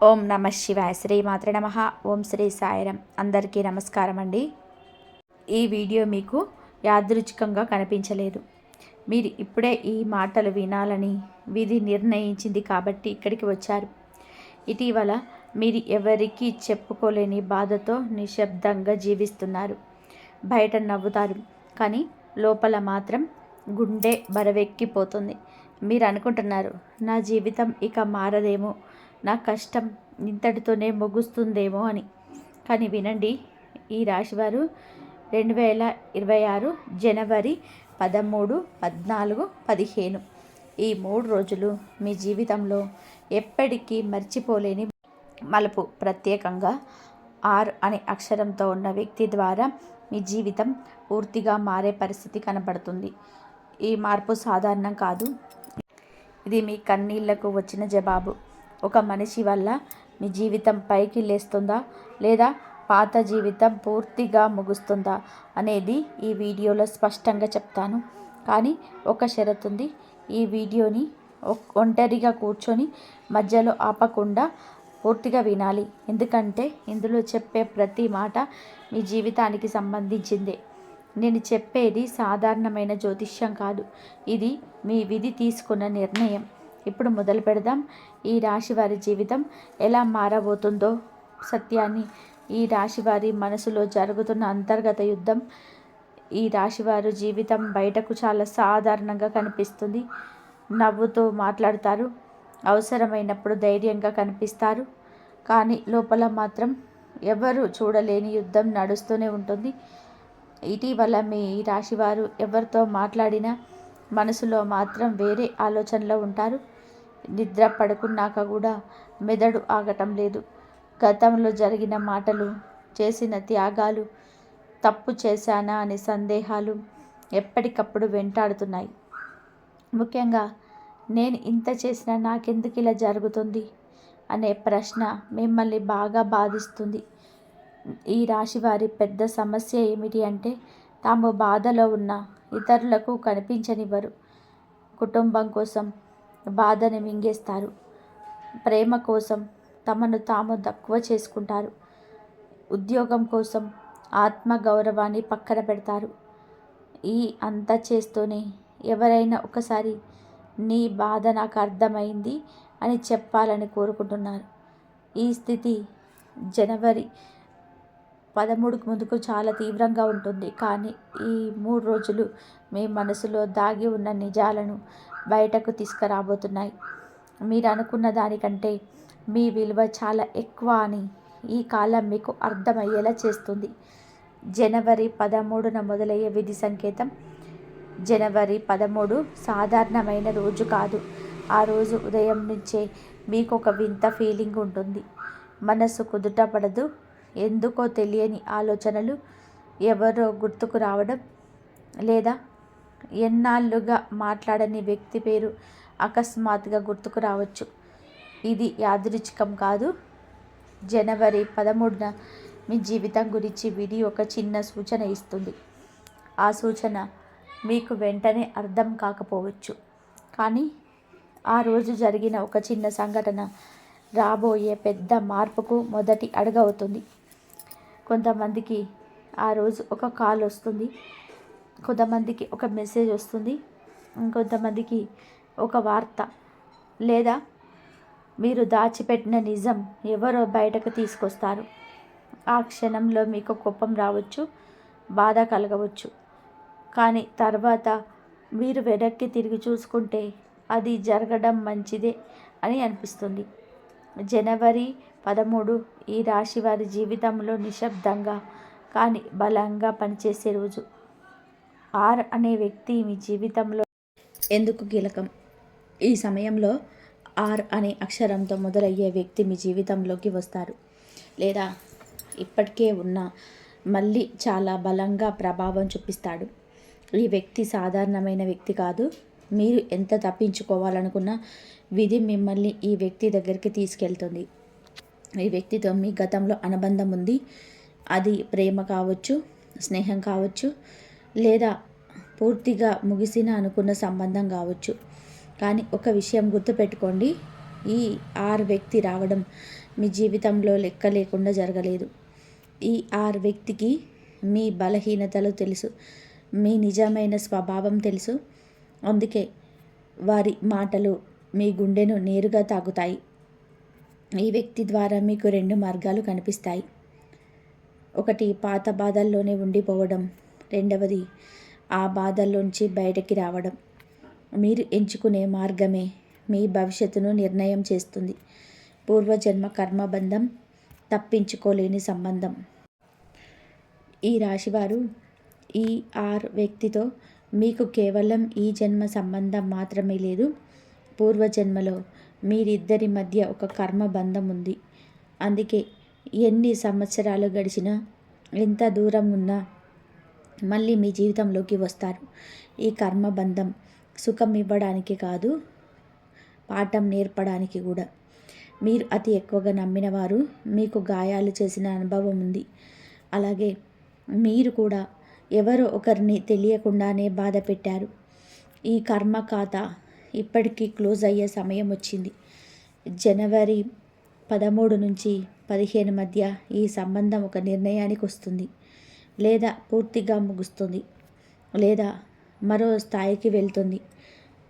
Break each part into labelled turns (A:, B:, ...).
A: ఓం నమ శివాయ. శ్రీ మాత్ర నమ. ఓం శ్రీ సాయిరం. అందరికీ నమస్కారం అండి. ఈ వీడియో మీకు యాదృచ్ఛికంగా కనిపించలేదు. మీరు ఇప్పుడే ఈ మాటలు వినాలని విధి నిర్ణయించింది కాబట్టి ఇక్కడికి వచ్చారు. ఇటీవల మీరు ఎవరికీ చెప్పుకోలేని బాధతో నిశ్శబ్దంగా జీవిస్తున్నారు. బయట నవ్వుతారు, కానీ లోపల మాత్రం గుండె బరవెక్కిపోతుంది. మీరు అనుకుంటున్నారు, నా జీవితం ఇక మారదేమో, నా కష్టం ఇంతటితోనే ముగుస్తుందేమో అని. కానీ వినండి, ఈ రాశివారు 2026 జనవరి 13, 14, 15 ఈ 3 రోజులు మీ జీవితంలో ఎప్పటికీ మర్చిపోలేని మలుపు. ప్రత్యేకంగా R అనే అక్షరంతో ఉన్న వ్యక్తి ద్వారా మీ జీవితం పూర్తిగా మారే పరిస్థితి కనబడుతుంది. ఈ మార్పు సాధారణం కాదు. ఇది మీ కన్నీళ్లకు వచ్చిన జవాబు. ఒక మనిషి వల్ల మీ జీవితం పైకి లేస్తుందా, లేదా పాత జీవితం పూర్తిగా ముగుస్తుందా అనేది ఈ వీడియోలో స్పష్టంగా చెప్తాను. కానీ ఒక షరతు ఉంది. ఈ వీడియోని ఒంటరిగా కూర్చొని మధ్యలో ఆపకుండా పూర్తిగా వినాలి. ఎందుకంటే ఇందులో చెప్పే ప్రతి మాట మీ జీవితానికి సంబంధించిందే. నేను చెప్పేది సాధారణమైన జ్యోతిష్యం కాదు. ఇది మీ విధి తీసుకున్న నిర్ణయం. ఇప్పుడు మొదలు పెడదాం. ఈ రాశి వారి జీవితం ఎలా మారబోతుందో సత్యాన్ని, ఈ రాశి వారి మనసులో జరుగుతున్న అంతర్గత యుద్ధం. ఈ రాశివారు జీవితం బయటకు చాలా సాధారణంగా కనిపిస్తుంది. నవ్వుతూ మాట్లాడతారు, అవసరమైనప్పుడు ధైర్యంగా కనిపిస్తారు. కానీ లోపల మాత్రం ఎవరు చూడలేని యుద్ధం నడుస్తూనే ఉంటుంది. ఇటీవల మీ రాశివారు ఎవరితో మాట్లాడినా మనసులో మాత్రం వేరే ఆలోచనలో ఉంటారు. నిద్ర పడుకున్నాక కూడా మెదడు ఆగటం లేదు. గతంలో జరిగిన మాటలు, చేసిన త్యాగాలు, తప్పు చేశానా అనే సందేహాలు ఎప్పటికప్పుడు వెంటాడుతున్నాయి. ముఖ్యంగా నేను ఇంత చేసినా నాకెందుకు ఇలా జరుగుతుంది అనే ప్రశ్న మిమ్మల్ని బాగా బాధిస్తుంది. ఈ రాశి వారి పెద్ద సమస్య ఏమిటి అంటే, తాము బాధలో ఉన్న ఇతరులకు కనిపించనివ్వరు. కుటుంబం కోసం బాధని మింగేస్తారు. ప్రేమ కోసం తమను తాము తక్కువ చేసుకుంటారు. ఉద్యోగం కోసం ఆత్మగౌరవాన్ని పక్కన పెడతారు. ఈ అంతా చేస్తూనే ఎవరైనా ఒకసారి నీ బాధ నాకు అర్థమైంది అని చెప్పాలని కోరుకుంటున్నారు. ఈ స్థితి జనవరి 13 ముందుకు చాలా తీవ్రంగా ఉంటుంది. కానీ ఈ 3 రోజులు మీ మనసులో దాగి ఉన్న నిజాలను బయటకు తీసుకురాబోతున్నాయి. మీరు అనుకున్న దానికంటే మీ విలువ చాలా ఎక్కువ అని ఈ కాలం మీకు అర్థమయ్యేలా చేస్తుంది. జనవరి 13న మొదలయ్యే విధి సంకేతం. జనవరి 13 సాధారణమైన రోజు కాదు. ఆ రోజు ఉదయం నుంచే మీకు ఒక వింత ఫీలింగ్ ఉంటుంది. మనసు కుదుట పడదు. ఎందుకో తెలియని ఆలోచనలు, ఎవరో గుర్తుకు రావడం, లేదా ఎన్నాళ్ళుగా మాట్లాడని వ్యక్తి పేరు అకస్మాత్తుగా గుర్తుకు రావచ్చు. ఇది యాదృచ్ఛికం కాదు. జనవరి 13న మీ జీవితం గురించి విధి ఒక చిన్న సూచన ఇస్తుంది. ఆ సూచన మీకు వెంటనే అర్థం కాకపోవచ్చు, కానీ ఆ రోజు జరిగిన ఒక చిన్న సంఘటన రాబోయే పెద్ద మార్పుకు మొదటి అడుగవుతుంది. కొంతమందికి ఆ రోజు ఒక కాల్ వస్తుంది, కొంతమందికి ఒక మెసేజ్ వస్తుంది, ఇంకొంతమందికి ఒక వార్త, లేదా మీరు దాచిపెట్టిన నిజం ఎవరో బయటకు తీసుకొస్తారు. ఆ క్షణంలో మీకు కోపం రావచ్చు, బాధ కలగవచ్చు. కానీ తర్వాత మీరు వెనక్కి తిరిగి చూసుకుంటే అది జరగడం మంచిదే అని అనిపిస్తుంది. జనవరి 13 ఈ రాశి వారి జీవితంలో నిశ్శబ్దంగా కానీ బలంగా పనిచేసే రోజు. R అనే వ్యక్తి మీ జీవితంలో ఎందుకు కీలకం? ఈ సమయంలో R అనే అక్షరంతో మొదలయ్యే వ్యక్తి మీ జీవితంలోకి వస్తారు, లేదా ఇప్పటికే ఉన్న మళ్ళీ చాలా బలంగా ప్రభావం చూపిస్తాడు. ఈ వ్యక్తి సాధారణమైన వ్యక్తి కాదు. మీరు ఎంత తప్పించుకోవాలనుకున్నా విధి మిమ్మల్ని ఈ వ్యక్తి దగ్గరికి తీసుకెళ్తుంది. ఈ వ్యక్తితో మీ గతంలో అనుబంధం ఉంది. అది ప్రేమ కావచ్చు, స్నేహం కావచ్చు, లేదా పూర్తిగా ముగిసిన అనుకున్న సంబంధం కావచ్చు. కానీ ఒక విషయం గుర్తుపెట్టుకోండి, ఈ ఆర్ వ్యక్తి రావడం మీ జీవితంలో లెక్క లేకుండా జరగలేదు. ఈ ఆర్ వ్యక్తికి మీ బలహీనతలు తెలుసు, మీ నిజమైన స్వభావం తెలుసు. అందుకే వారి మాటలు మీ గుండెను నేరుగా తాకుతాయి. ఈ వ్యక్తి ద్వారా మీకు 2 మార్గాలు కనిపిస్తాయి. ఒకటి, పాత బాధల్లోనే ఉండిపోవడం. రెండవది, ఆ బాధల్లోంచి బయటకి రావడం. మీరు ఎంచుకునే మార్గమే మీ భవిష్యత్తును నిర్ణయం చేస్తుంది. పూర్వజన్మ కర్మబంధం, తప్పించుకోలేని సంబంధం. ఈ రాశివారు ఈ ఆర్ వ్యక్తితో మీకు కేవలం ఈ జన్మ సంబంధం మాత్రమే లేదు, పూర్వజన్మలో మీరిద్దరి మధ్య ఒక కర్మబంధం ఉంది. అందుకే ఎన్ని సంవత్సరాలు గడిచినా, ఎంత దూరం ఉన్నా మళ్ళీ మీ జీవితంలోకి వస్తారు. ఈ కర్మబంధం సుఖం ఇవ్వడానికి కాదు, పాఠం నేర్పడానికి కూడా. మీరు అతి ఎక్కువగా నమ్మిన వారు మీకు గాయాలు చేసిన అనుభవం ఉంది. అలాగే మీరు కూడా ఎవరో ఒకరిని తెలియకుండానే బాధ పెట్టారు. ఈ కర్మ ఖాతా ఇప్పటికీ క్లోజ్ అయ్యే సమయం వచ్చింది. జనవరి 13 నుంచి 15 మధ్య ఈ సంబంధం ఒక నిర్ణయానికి వస్తుంది, లేదా పూర్తిగా ముగుస్తుంది, లేదా మరో స్థాయికి వెళ్తుంది.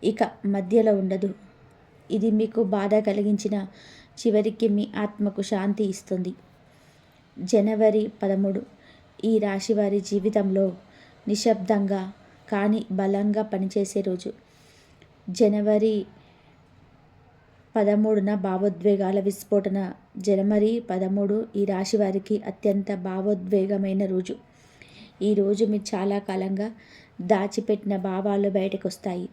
A: ఇక మధ్యలో ఉండదు. ఇది మీకు బాధ కలిగించిన చివరికి మీ ఆత్మకు శాంతి ఇస్తుంది. జనవరి 13 ఈ రాశి వారి జీవితంలో నిశ్శబ్దంగా కానీ బలంగా పనిచేసే రోజు. జనవరి 13న భావోద్వేగాల విస్ఫోటన. జనవరి 13 ఈ రాశి వారికి అత్యంత భావోద్వేగమైన రోజు. ఈ రోజు మీరు చాలా కాలంగా దాచిపెట్టిన భావాలు బయటకు వస్తాయి.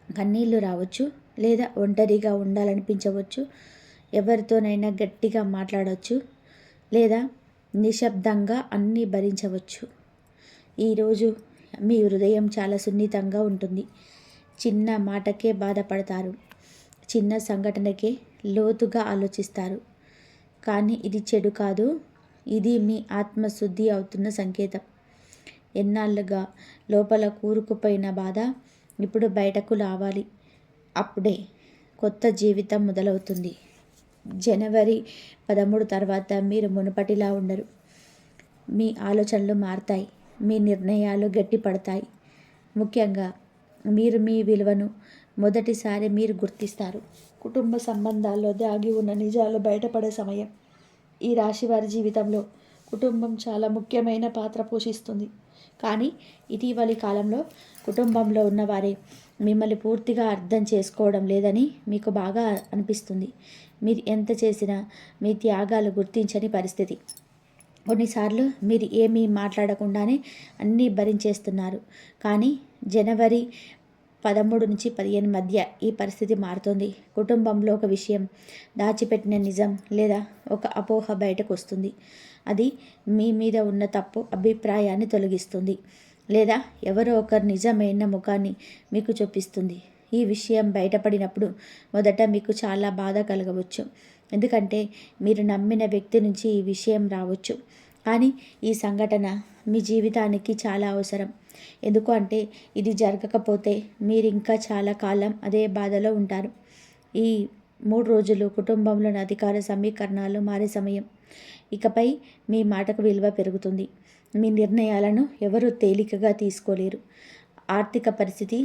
A: కన్నీళ్ళు రావచ్చు, లేదా ఒంటరిగా ఉండాలనిపించవచ్చు. ఎవరితోనైనా గట్టిగా మాట్లాడవచ్చు, లేదా నిశ్శబ్దంగా అన్నీ భరించవచ్చు. ఈరోజు మీ హృదయం చాలా సున్నితంగా ఉంటుంది. చిన్న మాటకే బాధపడతారు, చిన్న సంఘటనకే లోతుగా ఆలోచిస్తారు. కానీ ఇది చెడు కాదు, ఇది మీ ఆత్మశుద్ధి అవుతున్న సంకేతం. ఎన్నాళ్ళుగా లోపల కూరుకుపోయిన బాధ ఇప్పుడు బయటకు రావాలి. అప్పుడే కొత్త జీవితం మొదలవుతుంది. జనవరి 13 తర్వాత మీరు మునుపటిలా ఉండరు. మీ ఆలోచనలు మారతాయి, మీ నిర్ణయాలు గట్టిపడతాయి. ముఖ్యంగా మీరు మీ విలువను మొదటిసారి మీరు గుర్తిస్తారు. కుటుంబ సంబంధాల్లో దాగి ఉన్న నిజాలు బయటపడే సమయం. ఈ రాశి వారి జీవితంలో కుటుంబం చాలా ముఖ్యమైన పాత్ర పోషిస్తుంది. కానీ ఇటీవలి కాలంలో కుటుంబంలో ఉన్నవారే మిమ్మల్ని పూర్తిగా అర్థం చేసుకోవడం లేదని మీకు బాగా అనిపిస్తుంది. మీరు ఎంత చేసినా మీ త్యాగాలు గుర్తించని పరిస్థితి. కొన్నిసార్లు మీరు ఏమీ మాట్లాడకుండానే అన్నీ భరించేస్తున్నారు. కానీ జనవరి 13 నుంచి 15 మధ్య ఈ పరిస్థితి మారుతుంది. కుటుంబంలో ఒక విషయం, దాచిపెట్టిన నిజం లేదా ఒక అపోహ బయటకు వస్తుంది. అది మీ మీద ఉన్న తప్పు అభిప్రాయాన్ని తొలగిస్తుంది, లేదా ఎవరో ఒకరు నిజమైన ముఖాన్ని మీకు చూపిస్తుంది. ఈ విషయం బయటపడినప్పుడు మొదట మీకు చాలా బాధ కలగవచ్చు, ఎందుకంటే మీరు నమ్మిన వ్యక్తి నుంచి ఈ విషయం రావచ్చు. కానీ ఈ సంఘటన మీ జీవితానికి చాలా అవసరం. ఎందుకు అంటే ఇది జరగకపోతే మీరు ఇంకా చాలా కాలం అదే బాధలో ఉంటారు. ఈ 3 రోజులు కుటుంబంలోని అధికార సమీకరణాలు మారే సమయం. ఇకపై మీ మాటకు విలువ పెరుగుతుంది. మీ నిర్ణయాలను ఎవరూ తేలికగా తీసుకోలేరు. ఆర్థిక పరిస్థితి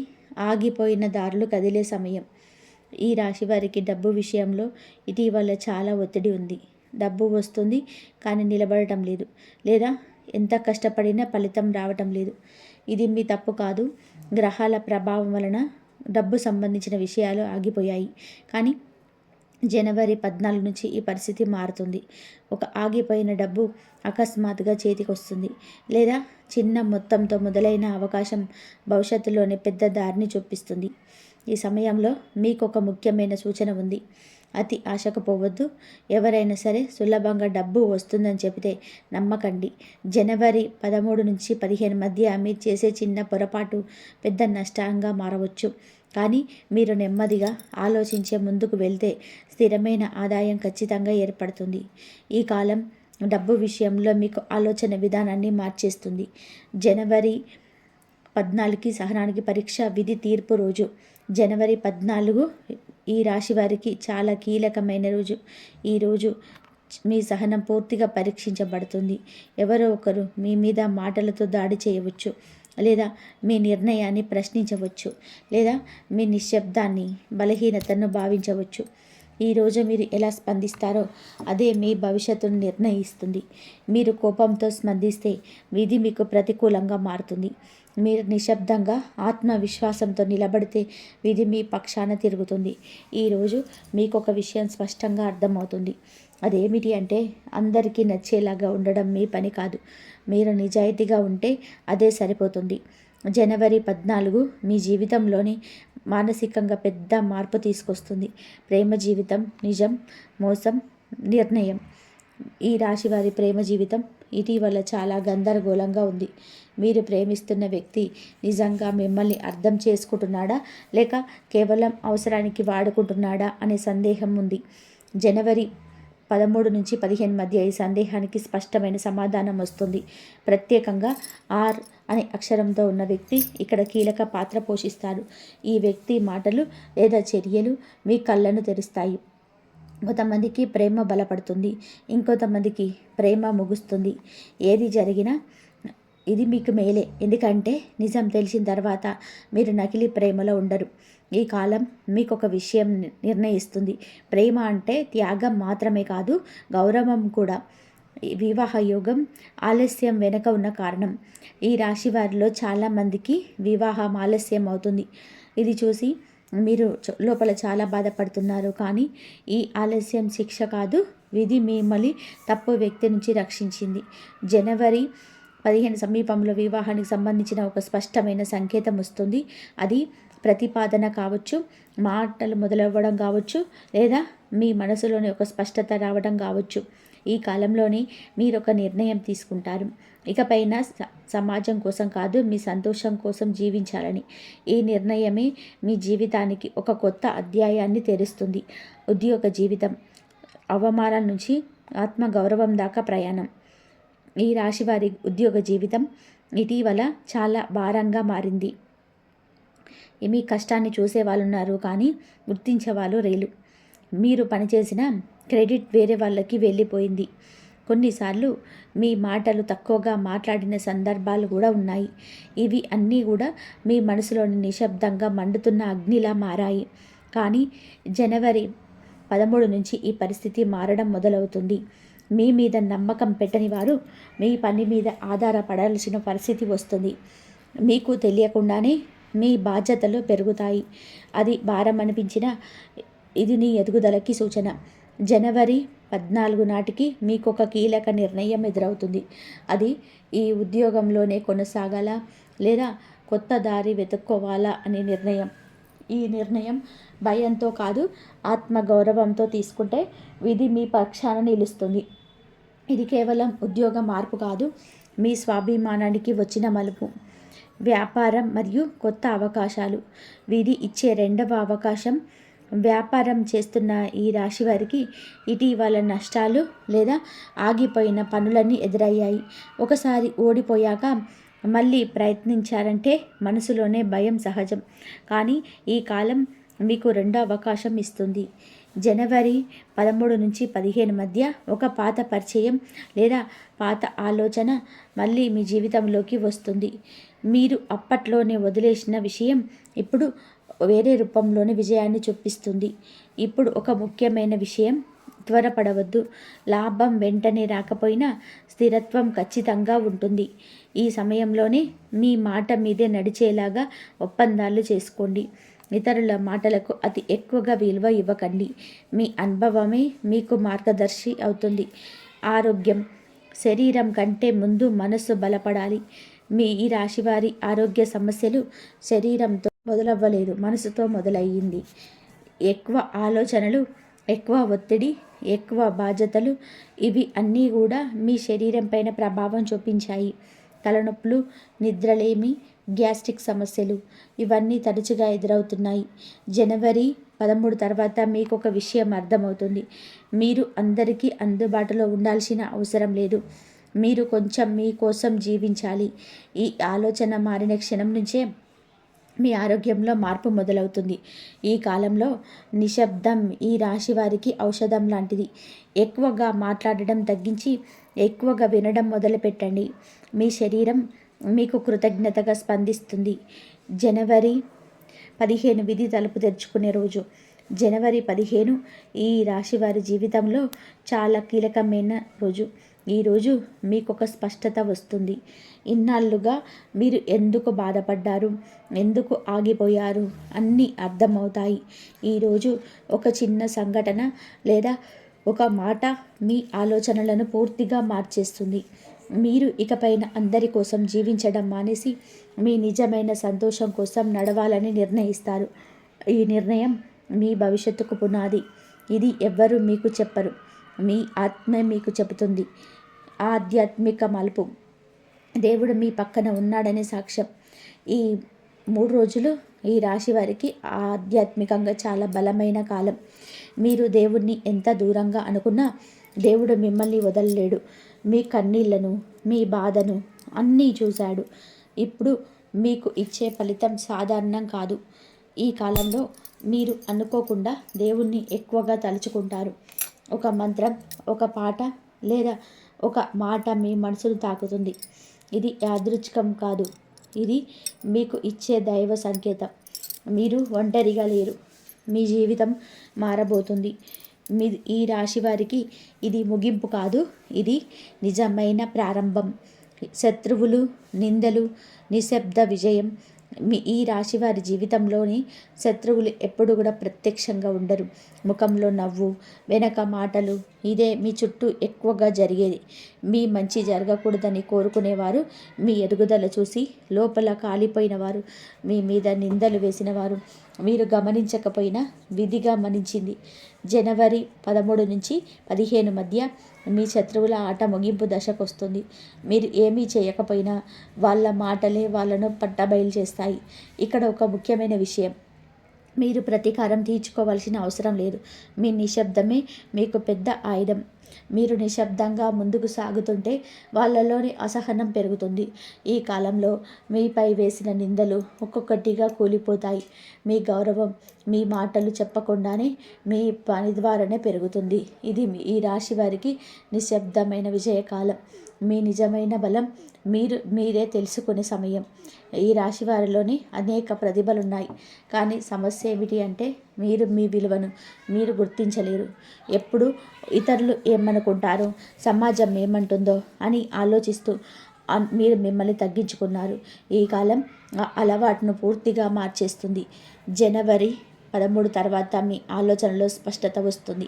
A: ఆగిపోయిన దారులు కదిలే సమయం. ఈ రాశి వారికి డబ్బు విషయంలో ఇటీవల చాలా ఒత్తిడి ఉంది. డబ్బు వస్తుంది కానీ నిలబడటం లేదు, లేదా ఎంత కష్టపడినా ఫలితం రావటం లేదు. ఇది మీ తప్పు కాదు. గ్రహాల ప్రభావం వలన డబ్బు సంబంధించిన విషయాలు ఆగిపోయాయి. కానీ జనవరి 14 నుంచి ఈ పరిస్థితి మారుతుంది. ఒక ఆగిపోయిన డబ్బు అకస్మాత్తుగా చేతికి వస్తుంది, లేదా చిన్న మొత్తంతో మొదలైన అవకాశం భవిష్యత్తులోనే పెద్ద దారిని చూపిస్తుంది. ఈ సమయంలో మీకు ఒక ముఖ్యమైన సూచన ఉంది. అతి ఆశకు పోవద్దు. ఎవరైనా సరే సులభంగా డబ్బు వస్తుందని చెబితే నమ్మకండి. జనవరి 13 నుంచి 15 మధ్య మీరు చేసే చిన్న పొరపాటు పెద్ద నష్టంగా మారవచ్చు. కానీ మీరు నెమ్మదిగా ఆలోచించే ముందుకు వెళ్తే స్థిరమైన ఆదాయం ఖచ్చితంగా ఏర్పడుతుంది. ఈ కాలం డబ్బు విషయంలో మీకు ఆలోచన విధానాన్ని మార్చేస్తుంది. జనవరి 14కి సహనానికి పరీక్ష విధి తీర్పు రోజు. జనవరి 14 ఈ రాశి వారికి చాలా కీలకమైన రోజు. ఈరోజు మీ సహనం పూర్తిగా పరీక్షించబడుతుంది. ఎవరో ఒకరు మీ మీద మాటలతో దాడి చేయవచ్చు, లేదా మీ నిర్ణయాన్ని ప్రశ్నించవచ్చు, లేదా మీ నిశ్శబ్దాన్ని బలహీనతను భావించవచ్చు. ఈరోజు మీరు ఎలా స్పందిస్తారో అదే మీ భవిష్యత్తును నిర్ణయిస్తుంది. మీరు కోపంతో స్పందిస్తే విధి మీకు ప్రతికూలంగా మారుతుంది. మీరు నిశ్శబ్దంగా ఆత్మవిశ్వాసంతో నిలబడితే విధి మీ పక్షాన తిరుగుతుంది. ఈరోజు మీకు ఒక విషయం స్పష్టంగా అర్థమవుతుంది. అదేమిటి అంటే, అందరికీ నచ్చేలాగా ఉండడం మీ పని కాదు. మీరు నిజాయితీగా ఉంటే అదే సరిపోతుంది. జనవరి 14 మీ జీవితంలోని మానసికంగా పెద్ద మార్పు తీసుకొస్తుంది. ప్రేమ జీవితం, నిజం, మోసం, నిర్ణయం. ఈ రాశి వారి ప్రేమ జీవితం ఇటీవల చాలా గందరగోళంగా ఉంది. మీరు ప్రేమిస్తున్న వ్యక్తి నిజంగా మిమ్మల్ని అర్థం చేసుకుంటున్నాడా, లేక కేవలం అవసరానికి వాడుకుంటున్నాడా అనే సందేహం ఉంది. జనవరి 13 నుంచి 15 మధ్య ఈ సందేహానికి స్పష్టమైన సమాధానం వస్తుంది. ప్రత్యేకంగా ఆర్ అనే అక్షరంతో ఉన్న వ్యక్తి ఇక్కడ కీలక పాత్ర పోషిస్తారు. ఈ వ్యక్తి మాటలు లేదా చర్యలు మీ కళ్ళను తెరుస్తాయి. కొంతమందికి ప్రేమ బలపడుతుంది, ఇంకొంతమందికి ప్రేమ ముగుస్తుంది. ఏది జరిగినా ఇది మీకు మేలే. ఎందుకంటే నిజం తెలిసిన తర్వాత మీరు నకిలీ ప్రేమలో ఉండరు. ఈ కాలం మీకు ఒక విషయం నిర్ణయిస్తుంది. ప్రేమ అంటే త్యాగం మాత్రమే కాదు, గౌరవం కూడా. వివాహ యోగం ఆలస్యం వెనుక ఉన్న కారణం. ఈ రాశి వారిలో చాలామందికి వివాహం ఆలస్యం అవుతుంది. ఇది చూసి మీరు లోపల చాలా బాధపడుతున్నారు. కానీ ఈ ఆలస్యం శిక్ష కాదు, విధి మిమ్మల్ని తప్పు వ్యక్తి నుంచి రక్షించింది. జనవరి 15 సమీపంలో వివాహానికి సంబంధించిన ఒక స్పష్టమైన సంకేతం వస్తుంది. అది ప్రతిపాదన కావచ్చు, మాటలు మొదలవ్వడం కావచ్చు, లేదా మీ మనసులోని ఒక స్పష్టత రావడం కావచ్చు. ఈ కాలంలోనే మీరు ఒక నిర్ణయం తీసుకుంటారు. ఇకపైన సమాజం కోసం కాదు, మీ సంతోషం కోసం జీవించాలని. ఈ నిర్ణయమే మీ జీవితానికి ఒక కొత్త అధ్యాయాన్ని తెరుస్తుంది. ఉద్యోగ జీవితం, అవమానాల నుంచి ఆత్మగౌరవం దాకా ప్రయాణం. ఈ రాశివారి ఉద్యోగ జీవితం ఇటీవల చాలా భారంగా మారింది. మీ కష్టాన్ని చూసే వాళ్ళు ఉన్నారు, కానీ గుర్తించే వాళ్ళు రేలు. మీరు పనిచేసిన క్రెడిట్ వేరే వాళ్ళకి వెళ్ళిపోయింది. కొన్నిసార్లు మీ మాటలు తక్కువగా మాట్లాడిన సందర్భాలు కూడా ఉన్నాయి. ఇవి అన్నీ కూడా మీ మనసులోని నిశ్శబ్దంగా మండుతున్న అగ్నిలా మారాయి. కానీ జనవరి 13 నుంచి ఈ పరిస్థితి మారడం మొదలవుతుంది. మీ మీద నమ్మకం పెట్టని వారు మీ పని మీద ఆధారపడాల్సిన పరిస్థితి వస్తుంది. మీకు తెలియకుండానే మీ బాధ్యతలు పెరుగుతాయి. అది భారం అనిపించినా ఇది నీ ఎదుగుదలకి సూచన. జనవరి 14 నాటికి మీకు ఒక కీలక నిర్ణయం ఎదురవుతుంది. అది ఈ ఉద్యోగంలోనే కొనసాగాలా, లేదా కొత్త దారి వెతుక్కోవాలా అనే నిర్ణయం. ఈ నిర్ణయం భయంతో కాదు, ఆత్మగౌరవంతో తీసుకుంటే విధి మీ పక్షాన నిలుస్తుంది. ఇది కేవలం ఉద్యోగ మార్పు కాదు, మీ స్వాభిమానానికి వచ్చిన మలుపు. వ్యాపారం మరియు కొత్త అవకాశాలు. విధి ఇచ్చే రెండవ అవకాశం. వ్యాపారం చేస్తున్న ఈ రాశి వారికి ఇటీవల నష్టాలు లేదా ఆగిపోయిన పనులన్నీ ఎదురయ్యాయి. ఒకసారి ఓడిపోయాక మళ్ళీ ప్రయత్నించారంటే మనసులోనే భయం సహజం. కానీ ఈ కాలం మీకు రెండో అవకాశం ఇస్తుంది. జనవరి 13 నుంచి 15 మధ్య ఒక పాత పరిచయం లేదా పాత ఆలోచన మళ్ళీ మీ జీవితంలోకి వస్తుంది. మీరు అప్పట్లోనే వదిలేసిన విషయం ఇప్పుడు వేరే రూపంలోని విజయాన్ని చూపిస్తుంది. ఇప్పుడు ఒక ముఖ్యమైన విషయం, త్వరపడవద్దు. లాభం వెంటనే రాకపోయినా స్థిరత్వం ఖచ్చితంగా ఉంటుంది. ఈ సమయంలోనే మీ మాట మీదే నడిచేలాగా ఒప్పందాలు చేసుకోండి. ఇతరుల మాటలకు అతి ఎక్కువగా విలువ ఇవ్వకండి. మీ అనుభవమే మీకు మార్గదర్శి అవుతుంది. ఆరోగ్యం. శరీరం కంటే ముందు మనస్సు బలపడాలి. మీ ఈ రాశివారి ఆరోగ్య సమస్యలు శరీరంతో మొదలవ్వలేదు, మనసుతో మొదలయ్యింది. ఎక్కువ ఆలోచనలు, ఎక్కువ ఒత్తిడి, ఎక్కువ బాధ్యతలు, ఇవి అన్నీ కూడా మీ శరీరం పైన ప్రభావం చూపించాయి. తలనొప్పులు, నిద్రలేమి, గ్యాస్ట్రిక్ సమస్యలు, ఇవన్నీ తరచుగా ఎదురవుతున్నాయి. జనవరి 13 తర్వాత మీకు ఒక విషయం అర్థమవుతుంది. మీరు అందరికీ అందుబాటులో ఉండాల్సిన అవసరం లేదు. మీరు కొంచెం మీ కోసం జీవించాలి. ఈ ఆలోచన మారిన క్షణం నుంచే మీ ఆరోగ్యంలో మార్పు మొదలవుతుంది. ఈ కాలంలో నిశ్శబ్దం ఈ రాశి వారికి ఔషధం లాంటిది. ఎక్కువగా మాట్లాడడం తగ్గించి ఎక్కువగా వినడం మొదలుపెట్టండి. మీ శరీరం మీకు కృతజ్ఞతగా స్పందిస్తుంది. జనవరి 15 విధి తలుపు తెరుచుకునే రోజు. జనవరి 15 ఈ రాశి వారి జీవితంలో చాలా కీలకమైన రోజు. ఈరోజు మీకు ఒక స్పష్టత వస్తుంది. ఇన్నాళ్ళుగా మీరు ఎందుకు బాధపడ్డారు, ఎందుకు ఆగిపోయారు అన్నీ అర్థమవుతాయి. ఈరోజు ఒక చిన్న సంఘటన లేదా ఒక మాట మీ ఆలోచనలను పూర్తిగా మార్చేస్తుంది. మీరు ఇకపైన అందరి కోసం జీవించడం మానేసి మీ నిజమైన సంతోషం కోసం నడవాలని నిర్ణయిస్తారు. ఈ నిర్ణయం మీ భవిష్యత్తుకు పునాది. ఇది ఎవ్వరూ మీకు చెప్పరు, మీ ఆత్మే మీకు చెబుతుంది. ఆధ్యాత్మిక మలుపు. దేవుడు మీ పక్కన ఉన్నాడనే సాక్ష్యం. ఈ 3 రోజులు ఈ రాశి వారికి ఆధ్యాత్మికంగా చాలా బలమైన కాలం. మీరు దేవుణ్ణి ఎంత దూరంగా అనుకున్నా దేవుడు మిమ్మల్ని వదలలేడు. మీ కన్నీళ్లను, మీ బాధను అన్నీ చూశాడు. ఇప్పుడు మీకు ఇచ్చే ఫలితం సాధారణం కాదు. ఈ కాలంలో మీరు అనుకోకుండా దేవుణ్ణి ఎక్కువగా తలుచుకుంటారు. ఒక మంత్రం, ఒక పాట లేదా ఒక మాట మీ మనసును తాకుతుంది. ఇది యాదృచ్ఛికం కాదు, ఇది మీకు ఇచ్చే దైవ సంకేతం. మీరు ఒంటరిగా లేరు, మీ జీవితం మారబోతుంది. ఈ రాశి వారికి ఇది ముగింపు కాదు, ఇది నిజమైన ప్రారంభం. శత్రువులు, నిందలు, నిశ్శబ్ద విజయం. ఈ రాశి వారి జీవితంలోని శత్రువులు ఎప్పుడు కూడా ప్రత్యక్షంగా ఉండరు. ముఖంలో నవ్వు, వెనక మాటలు, ఇదే మీ చుట్టూ ఎక్కువగా జరిగేది. మీ మంచి జరగకూడదని కోరుకునేవారు, మీ ఎదుగుదల చూసి లోపల కాలిపోయినవారు, మీ మీద నిందలు వేసినవారు, మీరు గమనించకపోయినా విధి గమనించింది. జనవరి 13 నుంచి 15 మధ్య మీ శత్రువుల ఆట ముగింపు దశకు వస్తుంది. మీరు ఏమీ చేయకపోయినా వాళ్ళ మాటలే వాళ్ళను పట్టబయలు చేస్తాయి. ఇక్కడ ఒక ముఖ్యమైన విషయం, మీరు ప్రతీకారం తీర్చుకోవాల్సిన అవసరం లేదు. మీ నిశ్శబ్దమే మీకు పెద్ద ఆయుధం. మీరు నిశ్శబ్దంగా ముందుకు సాగుతుంటే వాళ్ళలోని అసహనం పెరుగుతుంది. ఈ కాలంలో మీపై వేసిన నిందలు ఒక్కొక్కటిగా కూలిపోతాయి. మీ గౌరవం మీ మాటలు చెప్పకుండానే మీ పని ద్వారానే పెరుగుతుంది. ఇది ఈ రాశి వారికి నిశ్శబ్దమైన విజయకాలం. మీ నిజమైన బలం మీరే తెలుసుకునే సమయం. ఈ రాశి వారిలోని అనేక ప్రతిభలున్నాయి, కానీ సమస్య ఏమిటి అంటే మీరు మీ విలువను మీరు గుర్తించలేరు. ఎప్పుడు ఇతరులు ఏమనుకుంటారో, సమాజం ఏమంటుందో అని ఆలోచిస్తూ మీరు మిమ్మల్ని తగ్గించుకున్నారు. ఈ కాలం ఆ అలవాటును పూర్తిగా మార్చేస్తుంది. జనవరి 13 తర్వాత మీ ఆలోచనలో స్పష్టత వస్తుంది.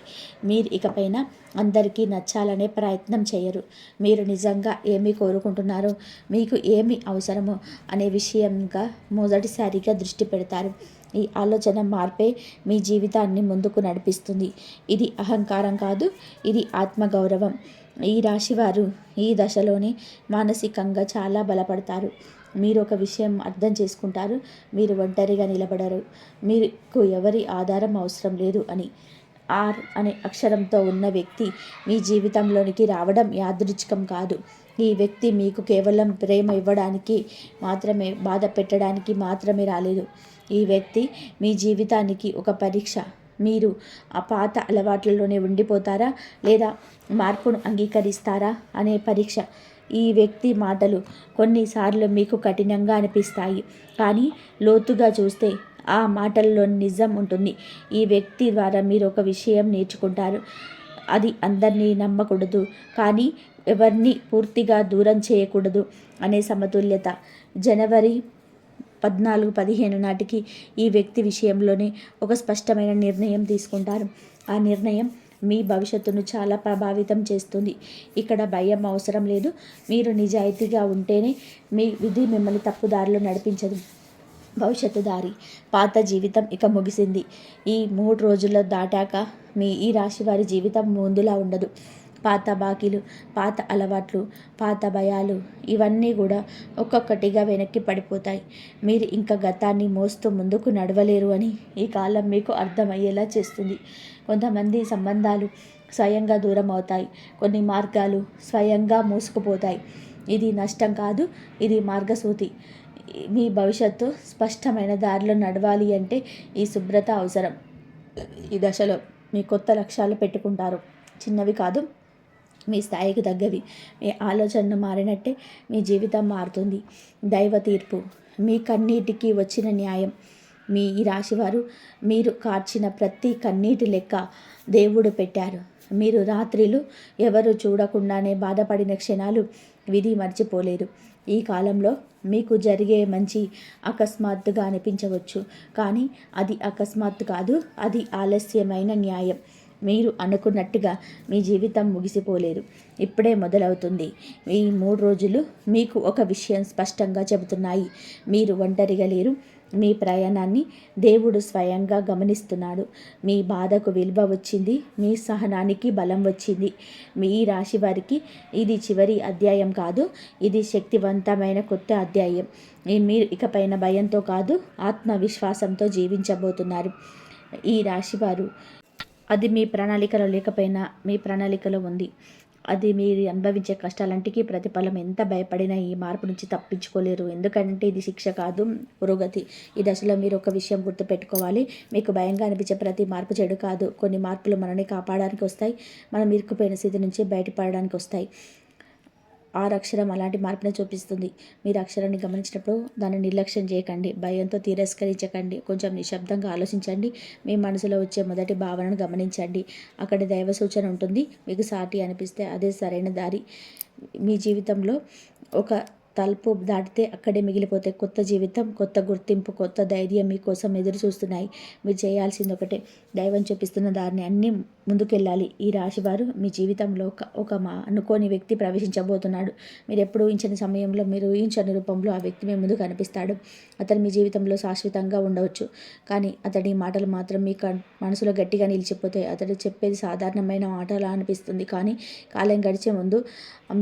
A: మీరు ఇకపైన అందరికీ నచ్చాలనే ప్రయత్నం చేయరు. మీరు నిజంగా ఏమి కోరుకుంటున్నారో, మీకు ఏమి అవసరమో అనే విషయంగా మొదటిసారిగా దృష్టి పెడతారు. ఈ ఆలోచన మార్పే మీ జీవితాన్ని ముందుకు నడిపిస్తుంది. ఇది అహంకారం కాదు, ఇది ఆత్మగౌరవం. ఈ రాశివారు ఈ దశలోనే మానసికంగా చాలా బలపడతారు. మీరు ఒక విషయం అర్థం చేసుకుంటారు, మీరు ఒంటరిగా నిలబడరు, మీకు ఎవరి ఆధారం అవసరం లేదు అని. ఆర్ అనే అక్షరంతో ఉన్న వ్యక్తి మీ జీవితంలోనికి రావడం యాదృచ్ఛికం కాదు. ఈ వ్యక్తి మీకు కేవలం ప్రేమ ఇవ్వడానికి మాత్రమే, బాధ పెట్టడానికి మాత్రమే రాలేదు. ఈ వ్యక్తి మీ జీవితానికి ఒక పరీక్ష. మీరు ఆ పాత అలవాట్లలోనే ఉండిపోతారా లేదా మార్పును అంగీకరిస్తారా అనే పరీక్ష. ఈ వ్యక్తి మాటలు కొన్నిసార్లు మీకు కఠినంగా అనిపిస్తాయి, కానీ లోతుగా చూస్తే ఆ మాటల్లో నిజం ఉంటుంది. ఈ వ్యక్తి ద్వారా మీరు ఒక విషయం నేర్చుకుంటారు. అది అందరినీ నమ్మకూడదు, కానీ ఎవరిని పూర్తిగా దూరం చేయకూడదు అనే సమతుల్యత. జనవరి 14-15 నాటికి ఈ వ్యక్తి విషయంలోనే ఒక స్పష్టమైన నిర్ణయం తీసుకుంటారు. ఆ నిర్ణయం మీ భవిష్యత్తును చాలా ప్రభావితం చేస్తుంది. ఇక్కడ భయం అవసరం లేదు. మీరు నిజాయితీగా ఉంటేనే మీ విధి మిమ్మల్ని తప్పుదారిలో నడిపించదు. భవిష్యత్తు దారి. పాత జీవితం ఇక ముగిసింది. ఈ 3 రోజుల్లో దాటాక ఈ రాశి వారి జీవితం ముందులా ఉండదు. పాత బాకీలు, పాత అలవాట్లు, పాత భయాలు ఇవన్నీ కూడా ఒక్కొక్కటిగా వెనక్కి పడిపోతాయి. మీరు ఇంకా గతాన్ని మోస్తూ ముందుకు నడవలేరు అని ఈ కాలం మీకు అర్థమయ్యేలా చేస్తుంది. కొంతమంది సంబంధాలు స్వయంగా దూరం అవుతాయి, కొన్ని మార్గాలు స్వయంగా మూసుకుపోతాయి. ఇది నష్టం కాదు, ఇది మార్గసూచి. మీ భవిష్యత్తు స్పష్టమైన దారిలో నడవాలి అంటే ఈ శుభ్రత అవసరం. ఈ దశలో మీ కొత్త లక్ష్యాలు పెట్టుకుంటారు. చిన్నవి కాదు, మీ స్థాయికి తగ్గవి. మీ ఆలోచనలు మారినట్టే మీ జీవితం మారుతుంది. దైవ తీర్పు, మీ కన్నీటికి వచ్చిన న్యాయం. మీ ఈ రాశివారు మీరు కార్చిన ప్రతి కన్నీటి లెక్క దేవుడు పెట్టారు. మీరు రాత్రిలు ఎవరు చూడకుండానే బాధపడిన క్షణాలు విధి మర్చిపోలేరు. ఈ కాలంలో మీకు జరిగే మంచి అకస్మాత్తుగా అనిపించవచ్చు, కానీ అది అకస్మాత్తు కాదు, అది ఆలస్యమైన న్యాయం. మీరు అనుకున్నట్టుగా మీ జీవితం ముగిసిపోలేదు, ఇప్పుడే మొదలవుతుంది. ఈ 3 రోజులు మీకు ఒక విషయం స్పష్టంగా చెబుతున్నాయి. మీరు ఒంటరిగా లేరు. మీ ప్రయాణాన్ని దేవుడు స్వయంగా గమనిస్తున్నాడు. మీ బాధకు విలువ వచ్చింది, మీ సహనానికి బలం వచ్చింది. మీ రాశి వారికి ఇది చివరి అధ్యాయం కాదు, ఇది శక్తివంతమైన కొత్త అధ్యాయం. మీరు ఇకపైన భయంతో కాదు, ఆత్మవిశ్వాసంతో జీవించబోతున్నారు. ఈ రాశివారు అది మీ ప్రణాళికలో లేకపోయినా మీ ప్రణాళికలో ఉంది. అది మీరు అనుభవించే కష్టాలంటికి ప్రతిఫలం. ఎంత భయపడినా ఈ మార్పు నుంచి తప్పించుకోలేరు, ఎందుకంటే ఇది శిక్ష కాదు, పురోగతి. ఈ దశలో మీరు ఒక విషయం గుర్తుపెట్టుకోవాలి. మీకు భయంగా అనిపించే ప్రతి మార్పు చెడు కాదు. కొన్ని మార్పులు మనల్ని కాపాడడానికి వస్తాయి, మనం ఇరుక్కుపోయిన స్థితి నుంచి బయటపడడానికి వస్తాయి. 6 అక్షరం అలాంటి మార్పునే చూపిస్తుంది. మీరు అక్షరాన్ని గమనించినప్పుడు దాన్ని నిర్లక్ష్యం చేయకండి, భయంతో తిరస్కరించకండి. కొంచెం నిశ్శబ్దంగా ఆలోచించండి. మీ మనసులో వచ్చే మొదటి భావనను గమనించండి. అక్కడ దైవ సూచన ఉంటుంది. మీకు సాటి అనిపిస్తే అదే సరైన దారి. మీ జీవితంలో ఒక తలుపు దాటితే అక్కడే మిగిలిపోతే కొత్త జీవితం, కొత్త గుర్తింపు, కొత్త ధైర్యం మీకోసం ఎదురు చూస్తున్నాయి. మీరు చేయాల్సింది ఒకటే, దైవం చూపిస్తున్న దారిని అన్నీ ముందుకెళ్ళాలి. ఈ రాశివారు మీ జీవితంలో ఒక అనుకోని వ్యక్తి ప్రవేశించబోతున్నాడు. మీరు ఎప్పుడు ఊహించని సమయంలో, మీరు ఊహించని రూపంలో ఆ వ్యక్తి మీ ముందు కనిపిస్తాడు. అతను మీ జీవితంలో శాశ్వతంగా ఉండవచ్చు, కానీ అతడి మాటలు మాత్రం మీ మనసులో గట్టిగా నిలిచిపోతాయి. అతడు చెప్పేది సాధారణమైన మాటలా అనిపిస్తుంది, కానీ కాలం గడిచే ముందు